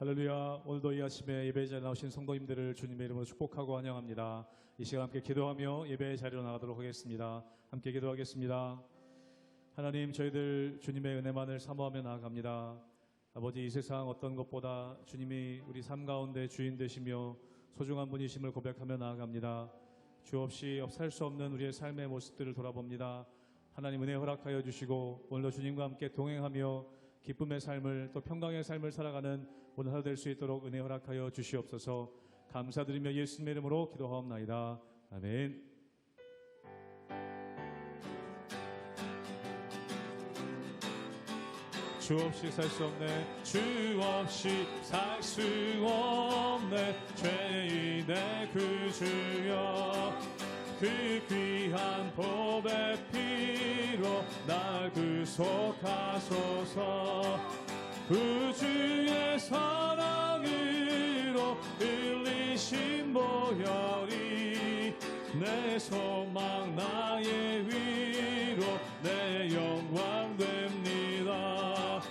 할렐루야. 오늘도 이 아침에 예배 자리에 나오신 성도님들을 주님의 이름으로 축복하고 환영합니다. 이 시간 함께 기도하며 예배 자리로 나가도록 하겠습니다. 함께 기도하겠습니다. 하나님, 저희들 주님의 은혜만을 사모하며 나아갑니다. 아버지, 이 세상 어떤 것보다 주님이 우리 삶 가운데 주인 되시며 소중한 분이심을 고백하며 나아갑니다. 주 없이 살 수 없는 우리의 삶의 모습들을 돌아봅니다. 하나님, 은혜 허락하여 주시고 오늘도 주님과 함께 동행하며 기쁨의 삶을, 또 평강의 삶을 살아가는 오늘 하루 될 수 있도록 은혜 허락하여 주시옵소서. 감사드리며 예수님의 이름으로 기도하옵나이다. 아멘. 주 없이 살 수 없네, 주 없이 살 수 없네, 죄인의 그 주여, 그 귀한 보배 피로 날 구속하소서. 그 주의 사랑으로 흘리신 보혈이 내 소망 나의 위로 내 영광 됩니다.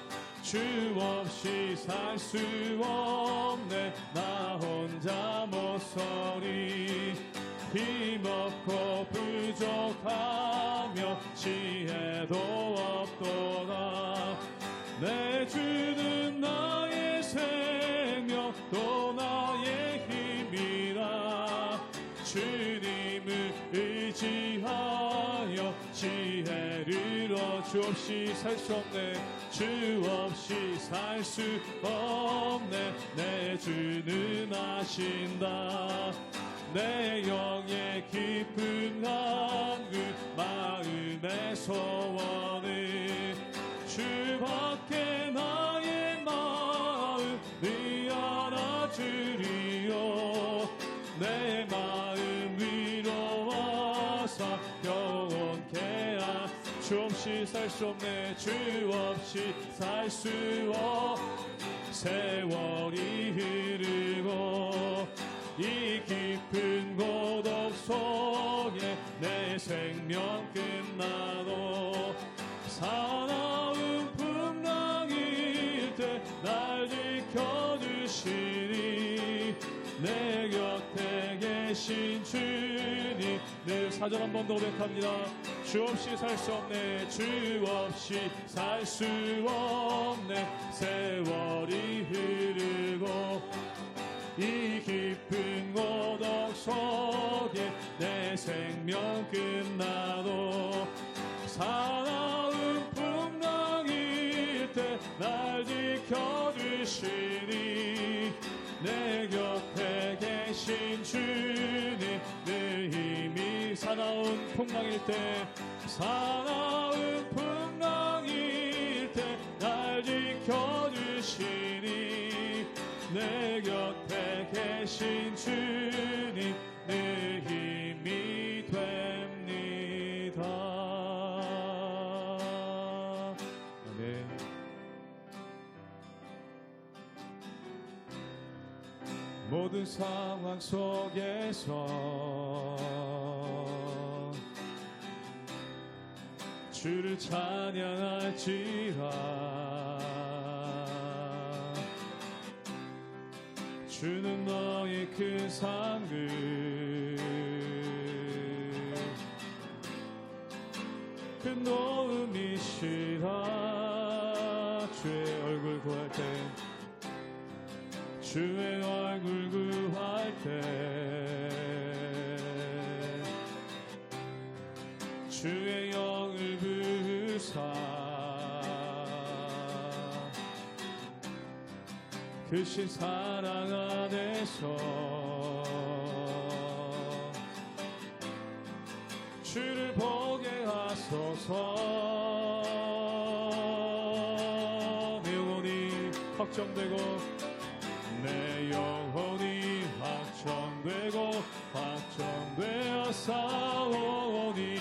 주 없이 살 수 없네, 나 혼자 못서리. 힘없고 부족하며 지혜도 없도다. 내 주는 나의 생명 또 나의 힘이라. 주님을 의지하여 지혜를 주 없이 살 수 없네, 주 없이 살 수 없네, 내 주는 아신다. 내 영의 깊은 한글 마음의 소원을 주밖에 나의 마음을 알아주리요. 내 마음 위로 와서 영원케 주 없이 살 수 없네, 주 없이 살 수 세월이 흐르고 이 깊은 고독 속에 내 생명 끝나도 사나운 풍랑일 때 날 지켜주시니. 내 곁에 계신 주님, 늘 사절 한 번 더 고백합니다. 주 없이 살 수 없네, 주 없이 살 수 없네, 세월이 흐르고 이 깊은 고독 속에 내 생명 끝나도 사나운 풍랑일 때 날 지켜주시니. 내 곁에 계신 주님, 내 힘이 사나운 풍랑일 때 날 지켜주시니. 내 곁에 계신 주님, 내 힘이 됩니다. 아멘. 모든 상황 속에서 주를 찬양할지라. 주는 너의 큰 상급, 큰 도움이시라. 주의 얼굴 구할 때, 주의 얼굴 구할 때 주의 영을 부으사 크신 사랑 안에서 주를 보게 하소서. 내 영혼이 확정되고 내 영혼이 확정되고 확정되어 싸우니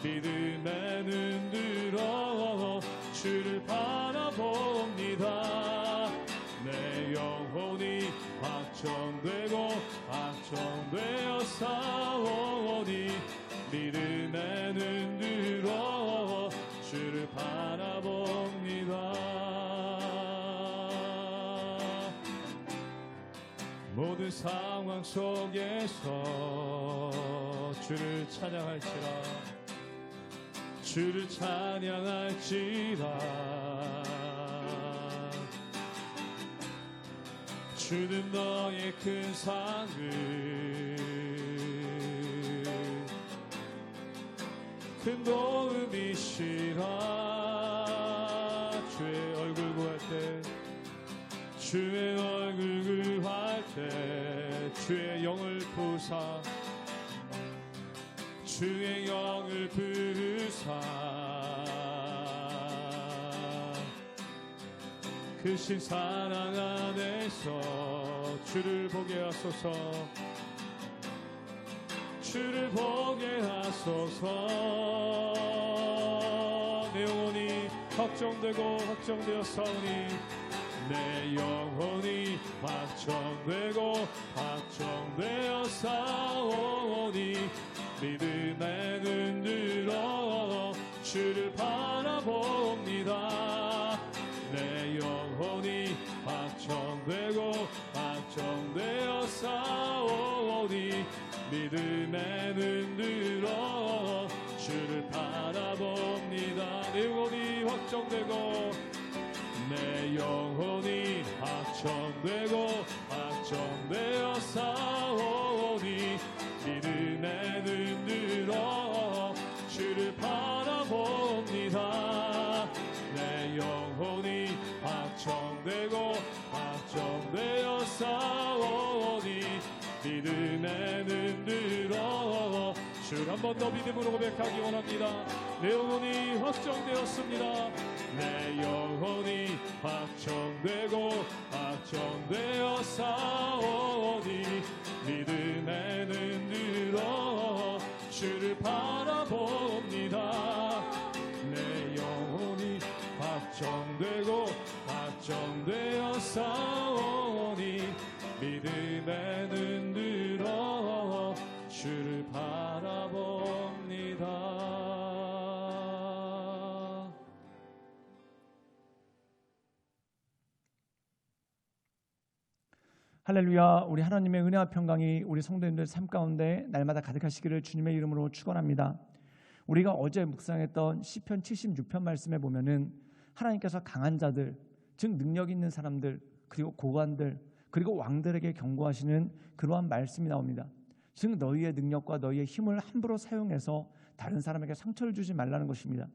믿음의 눈 들어 주를 바라봅니다. 내 영혼이 확정되고 확정되어 싸우니 믿음의 눈 들어 주를 바라봅니다. 어려운 상황 속에서 주를 찬양할지라, 주를 찬양할지라. 주는 너의 큰 상을, 큰 도움이시라. 주의 얼굴 구할 때, 주의 얼굴 구할 때 주의 영을 부사, 주의 영을 부사. 크신 사랑 안에서 주를 보게 하소서, 주를 보게 하소서. 내 영혼이 확정되고 확정되었사오니, 내 영혼이 확정되고 확정되었사오니, 믿음의 눈 들어 주를 바라봅니다. 내 영혼이 확정되고 확정되었사오니, 믿음의 눈 들어 주를 바라봅니다. 내 영혼이 확정되고, 내 영혼이 확정되고 확정되었사오니, 믿음의 눈 들어 주를 바라봅니다. 내 영혼이 확정되고 확정되었사오니, 믿음의 눈 들어 주를 한 번 더 믿음으로 고백하기 원합니다. 내 영혼이 확정되었습니다. 내 영혼이 확정되고 확정되었사오니, 믿음의 눈 들어 주를 바라봅니다. 내 영혼이 확정되고 확정되었사오니, 믿음의 눈 들어 주를 바라봅니다. 할렐루야. 우리 하나님의 은혜와 평강이 우리 성도님들 삶 가운데 날마다 가득하시기를 주님의 이름으로 축원합니다. 우리가 어제 묵상했던 시편 76편 말씀에 보면은 하나님께서 강한 자들, 즉 능력 있는 사람들, 그리고 고관들, 그리고 왕들에게 경고하시는 그러한 말씀이 나옵니다. 즉 너희의 능력과 너희의 힘을 함부로 사용해서 다른 사람에게 상처를 주지 말라는 것입니다.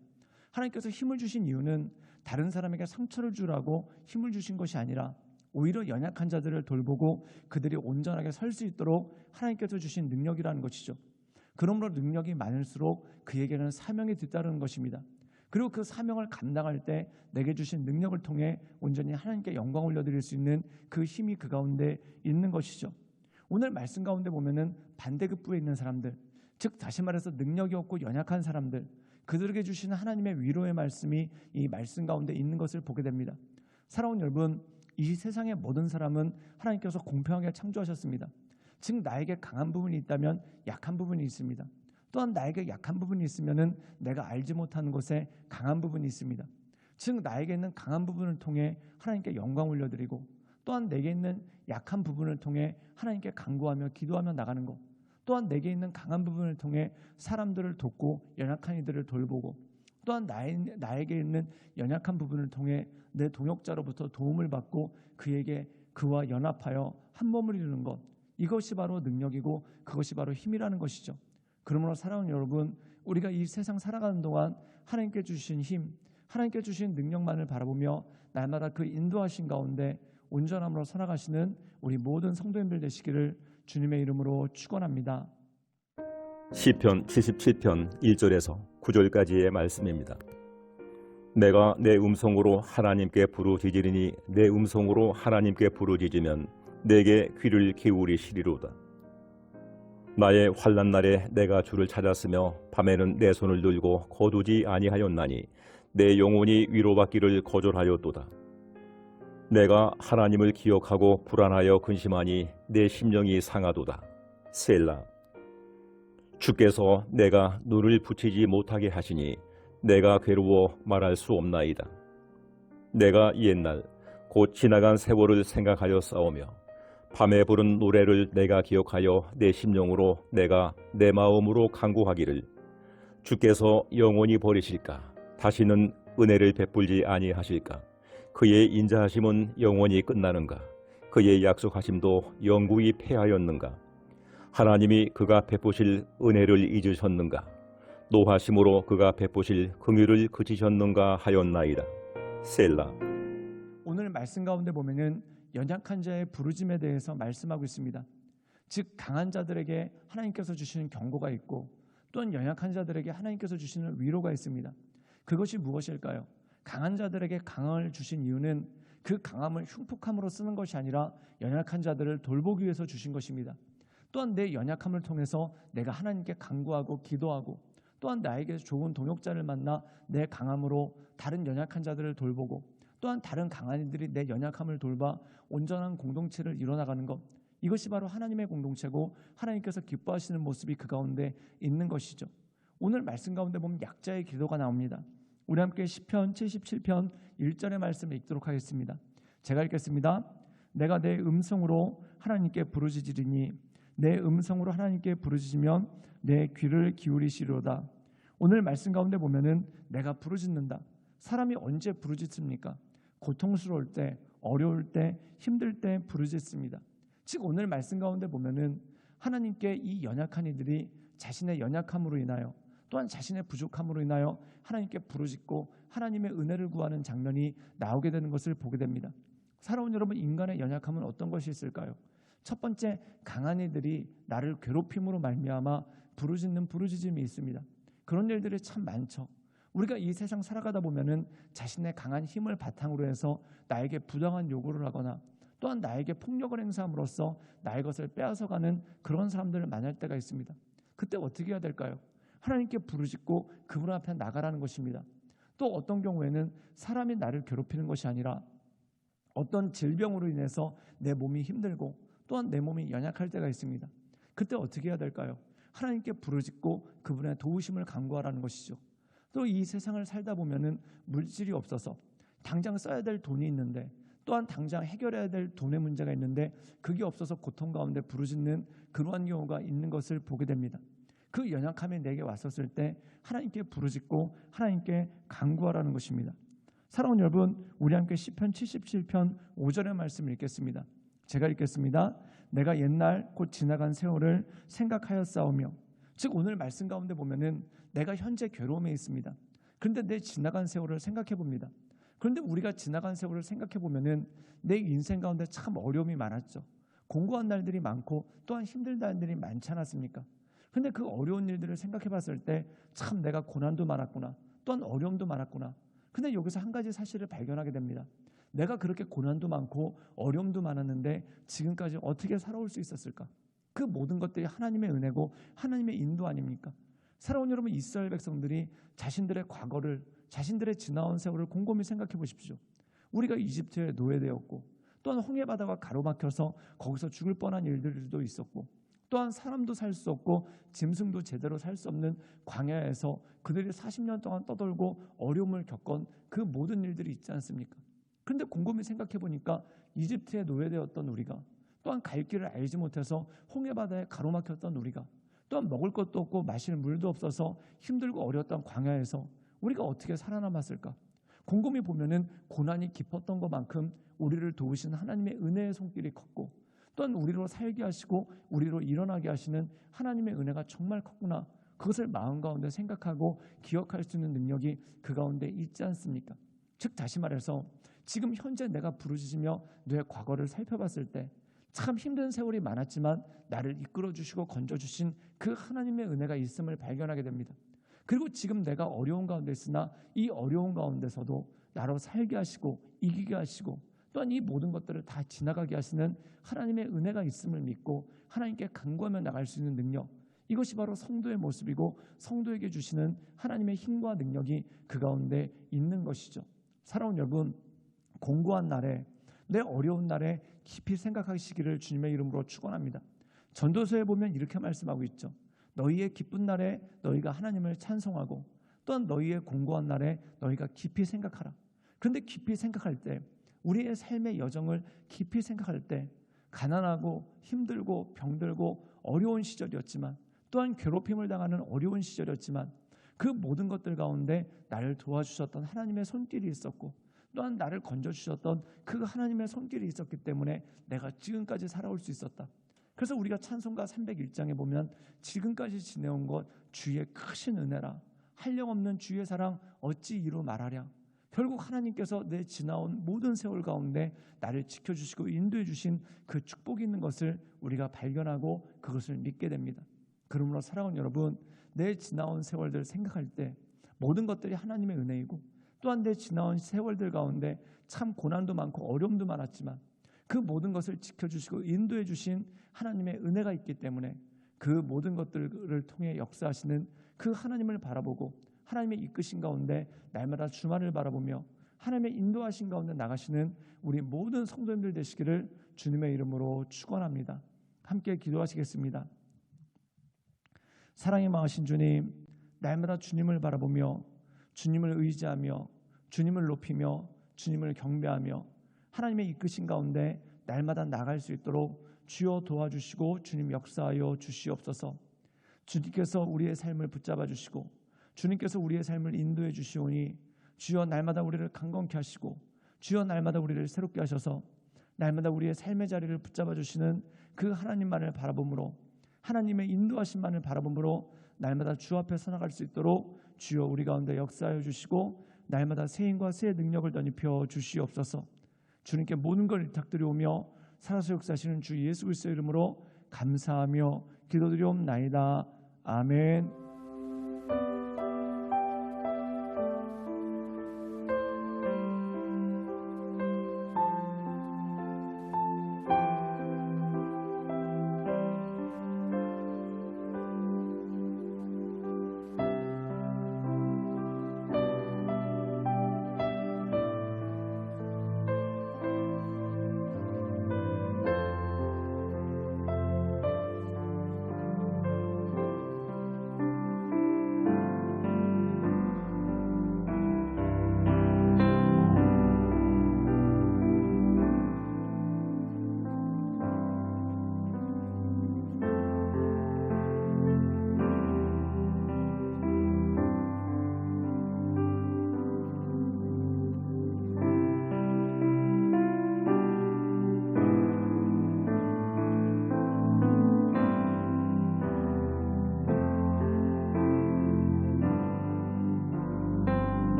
하나님께서 힘을 주신 이유는 다른 사람에게 상처를 주라고 힘을 주신 것이 아니라 오히려 연약한 자들을 돌보고 그들이 온전하게 설 수 있도록 하나님께서 주신 능력이라는 것이죠. 그러므로 능력이 많을수록 그에게는 사명이 뒤따르는 것입니다. 그리고 그 사명을 감당할 때 내게 주신 능력을 통해 온전히 하나님께 영광 올려드릴 수 있는 그 힘이 그 가운데 있는 것이죠. 오늘 말씀 가운데 보면은 반대급부에 있는 사람들, 즉 다시 말해서 능력이 없고 연약한 사람들, 그들에게 주시는 하나님의 위로의 말씀이 이 말씀 가운데 있는 것을 보게 됩니다. 사랑하는 여러분, 이 세상의 모든 사람은 하나님께서 공평하게 창조하셨습니다. 즉 나에게 강한 부분이 있다면 약한 부분이 있습니다. 또한 나에게 약한 부분이 있으면 내가 알지 못하는 것에 강한 부분이 있습니다. 즉 나에게 있는 강한 부분을 통해 하나님께 영광 올려드리고, 또한 내게 있는 약한 부분을 통해 하나님께 간구하며 기도하며 나가는 것, 또한 내게 있는 강한 부분을 통해 사람들을 돕고 연약한 이들을 돌보고, 또한 나에게 있는 연약한 부분을 통해 내 동역자로부터 도움을 받고 그와 연합하여 한 몸을 이루는 것, 이것이 바로 능력이고 그것이 바로 힘이라는 것이죠. 그러므로 사랑하는 여러분, 우리가 이 세상 살아가는 동안 하나님께 주신 힘, 하나님께 주신 능력만을 바라보며 날마다 그 인도하신 가운데 온전함으로 살아가시는 우리 모든 성도님들 되시기를 주님의 이름으로 축원합니다. 시편 77편 1절에서 9절까지의 말씀입니다. 내가 내 음성으로 하나님께 부르짖으리니 내 음성으로 하나님께 부르짖으면 내게 귀를 기울이시리로다. 나의 환난 날에 내가 주를 찾았으며 밤에는 내 손을 들고 거두지 아니하였나니 내 영혼이 위로받기를 거절하였도다. 내가 하나님을 기억하고 불안하여 근심하니 내 심령이 상하도다. 셀라. 주께서 내가 눈을 붙이지 못하게 하시니 내가 괴로워 말할 수 없나이다. 내가 옛날 곧 지나간 세월을 생각하여 싸우며 밤에 부른 노래를 내가 기억하여 내 심령으로 내가 내 마음으로 간구하기를 주께서 영원히 버리실까? 다시는 은혜를 베풀지 아니하실까? 그의 인자하심은 영원히 끝나는가? 그의 약속하심도 영구히 패하였는가? 하나님이 그가 베푸실 은혜를 잊으셨는가? 노하심으로 그가 베푸실 긍휼을 그치셨는가 하였나이다. 셀라. 오늘 말씀 가운데 보면은 연약한 자의 부르짐에 대해서 말씀하고 있습니다. 즉 강한 자들에게 하나님께서 주시는 경고가 있고 또한 연약한 자들에게 하나님께서 주시는 위로가 있습니다. 그것이 무엇일까요? 강한 자들에게 강함을 주신 이유는 그 강함을 흉폭함으로 쓰는 것이 아니라 연약한 자들을 돌보기 위해서 주신 것입니다. 또한 내 연약함을 통해서 내가 하나님께 간구하고 기도하고 또한 나에게 좋은 동역자를 만나 내 강함으로 다른 연약한 자들을 돌보고 또한 다른 강한 이들이 내 연약함을 돌봐 온전한 공동체를 이뤄나가는 것, 이것이 바로 하나님의 공동체고 하나님께서 기뻐하시는 모습이 그 가운데 있는 것이죠. 오늘 말씀 가운데 보면 약자의 기도가 나옵니다. 우리 함께 시편 77편 1절의 말씀을 읽도록 하겠습니다. 제가 읽겠습니다. 내가 내 음성으로 하나님께 부르짖으리니 내 음성으로 하나님께 부르짖으면 내 귀를 기울이시리로다. 오늘 말씀 가운데 보면은 내가 부르짖는다. 사람이 언제 부르짖습니까? 고통스러울 때, 어려울 때, 힘들 때 부르짖습니다. 즉 오늘 말씀 가운데 보면은 하나님께 이 연약한 이들이 자신의 연약함으로 인하여 또한 자신의 부족함으로 인하여 하나님께 부르짖고 하나님의 은혜를 구하는 장면이 나오게 되는 것을 보게 됩니다. 사랑하는 여러분, 인간의 연약함은 어떤 것이 있을까요? 첫 번째, 강한 이들이 나를 괴롭힘으로 말미암아 부르짖는 부르짖음이 있습니다. 그런 일들이 참 많죠. 우리가 이 세상 살아가다 보면은 자신의 강한 힘을 바탕으로 해서 나에게 부당한 요구를 하거나 또한 나에게 폭력을 행사함으로써 나의 것을 빼앗아가는 그런 사람들을 만날 때가 있습니다. 그때 어떻게 해야 될까요? 하나님께 부르짖고 그분 앞에 나가라는 것입니다. 또 어떤 경우에는 사람이 나를 괴롭히는 것이 아니라 어떤 질병으로 인해서 내 몸이 힘들고 또한 내 몸이 연약할 때가 있습니다. 그때 어떻게 해야 될까요? 하나님께 부르짖고 그분의 도우심을 간구하라는 것이죠. 또 이 세상을 살다 보면은 물질이 없어서 당장 써야 될 돈이 있는데 또한 당장 해결해야 될 돈의 문제가 있는데 그게 없어서 고통 가운데 부르짖는 그러한 경우가 있는 것을 보게 됩니다. 그 연약함이 내게 왔었을 때 하나님께 부르짖고 하나님께 간구하라는 것입니다. 사랑하는 여러분, 우리 함께 시편 77편 5절의 말씀을 읽겠습니다. 제가 읽겠습니다. 내가 옛날 곧 지나간 세월을 생각하였사오며, 즉 오늘 말씀 가운데 보면은 내가 현재 괴로움에 있습니다. 그런데 내 지나간 세월을 생각해 봅니다. 그런데 우리가 지나간 세월을 생각해 보면은 내 인생 가운데 참 어려움이 많았죠. 공고한 날들이 많고 또한 힘든 날들이 많지 않았습니까? 그런데 그 어려운 일들을 생각해 봤을 때 참 내가 고난도 많았구나, 또한 어려움도 많았구나. 근데 여기서 한 가지 사실을 발견하게 됩니다. 내가 그렇게 고난도 많고 어려움도 많았는데 지금까지 어떻게 살아올 수 있었을까? 그 모든 것들이 하나님의 은혜고 하나님의 인도 아닙니까? 사랑하는 여러분, 이스라엘 백성들이 자신들의 과거를, 자신들의 지나온 세월을 곰곰이 생각해 보십시오. 우리가 이집트에 노예되었고 또한 홍해바다가 가로막혀서 거기서 죽을 뻔한 일들도 있었고 또한 사람도 살 수 없고 짐승도 제대로 살 수 없는 광야에서 그들이 40년 동안 떠돌고 어려움을 겪은 그 모든 일들이 있지 않습니까? 그런데 곰곰이 생각해 보니까 이집트에 노예되었던 우리가, 또한 갈 길을 알지 못해서 홍해바다에 가로막혔던 우리가, 또한 먹을 것도 없고 마실 물도 없어서 힘들고 어려웠던 광야에서 우리가 어떻게 살아남았을까? 곰곰이 보면은 고난이 깊었던 것만큼 우리를 도우시는 하나님의 은혜의 손길이 컸고 또한 우리로 살게 하시고 우리로 일어나게 하시는 하나님의 은혜가 정말 컸구나. 그것을 마음 가운데 생각하고 기억할 수 있는 능력이 그 가운데 있지 않습니까? 즉 다시 말해서 지금 현재 내가 부르짖으며 내 과거를 살펴봤을 때 참 힘든 세월이 많았지만 나를 이끌어주시고 건져주신 그 하나님의 은혜가 있음을 발견하게 됩니다. 그리고 지금 내가 어려운 가운데 있으나 이 어려운 가운데서도 나로 살게 하시고 이기게 하시고 또한 이 모든 것들을 다 지나가게 하시는 하나님의 은혜가 있음을 믿고 하나님께 간구하며 나갈 수 있는 능력, 이것이 바로 성도의 모습이고 성도에게 주시는 하나님의 힘과 능력이 그 가운데 있는 것이죠. 사랑하는 여러분, 공고한 날에, 내 어려운 날에 깊이 생각하시기를 주님의 이름으로 축원합니다. 전도서에 보면 이렇게 말씀하고 있죠. 너희의 기쁜 날에 너희가 하나님을 찬송하고 또한 너희의 공고한 날에 너희가 깊이 생각하라. 그런데 깊이 생각할 때, 우리의 삶의 여정을 깊이 생각할 때 가난하고 힘들고 병들고 어려운 시절이었지만, 또한 괴롭힘을 당하는 어려운 시절이었지만, 그 모든 것들 가운데 나를 도와주셨던 하나님의 손길이 있었고, 또한 나를 건져주셨던 그 하나님의 손길이 있었기 때문에 내가 지금까지 살아올 수 있었다. 그래서 우리가 찬송가 301장에 보면 지금까지 지내온 것 주의 크신 은혜라, 한량없는 주의 사랑 어찌 이루 말하랴. 결국 하나님께서 내 지나온 모든 세월 가운데 나를 지켜주시고 인도해 주신 그 축복이 있는 것을 우리가 발견하고 그것을 믿게 됩니다. 그러므로 사랑하는 여러분, 내 지나온 세월들 생각할 때 모든 것들이 하나님의 은혜이고, 또한 내 지나온 세월들 가운데 참 고난도 많고 어려움도 많았지만 그 모든 것을 지켜주시고 인도해 주신 하나님의 은혜가 있기 때문에 그 모든 것들을 통해 역사하시는 그 하나님을 바라보고 하나님의 이끄신 가운데 날마다 주말을 바라보며 하나님의 인도하신 가운데 나가시는 우리 모든 성도님들 되시기를 주님의 이름으로 축원합니다. 함께 기도하시겠습니다. 사랑이 많으신 주님, 날마다 주님을 바라보며 주님을 의지하며 주님을 높이며 주님을 경배하며 하나님의 이끄신 가운데 날마다 나갈 수 있도록 주여 도와주시고 주님 역사하여 주시옵소서. 주님께서 우리의 삶을 붙잡아 주시고 주님께서 우리의 삶을 인도해 주시오니 주여 날마다 우리를 강건케 하시고 주여 날마다 우리를 새롭게 하셔서 날마다 우리의 삶의 자리를 붙잡아 주시는 그 하나님만을 바라봄으로, 하나님의 인도하심만을 바라봄으로 날마다 주 앞에 서나갈 수 있도록 주여 우리 가운데 역사하여 주시고 날마다 새 힘과 새 능력을 덧입혀 주시옵소서. 주님께 모든 걸 부탁드리오며 살아서 역사하시는 주 예수 그리스도의 이름으로 감사하며 기도드리옵나이다. 아멘.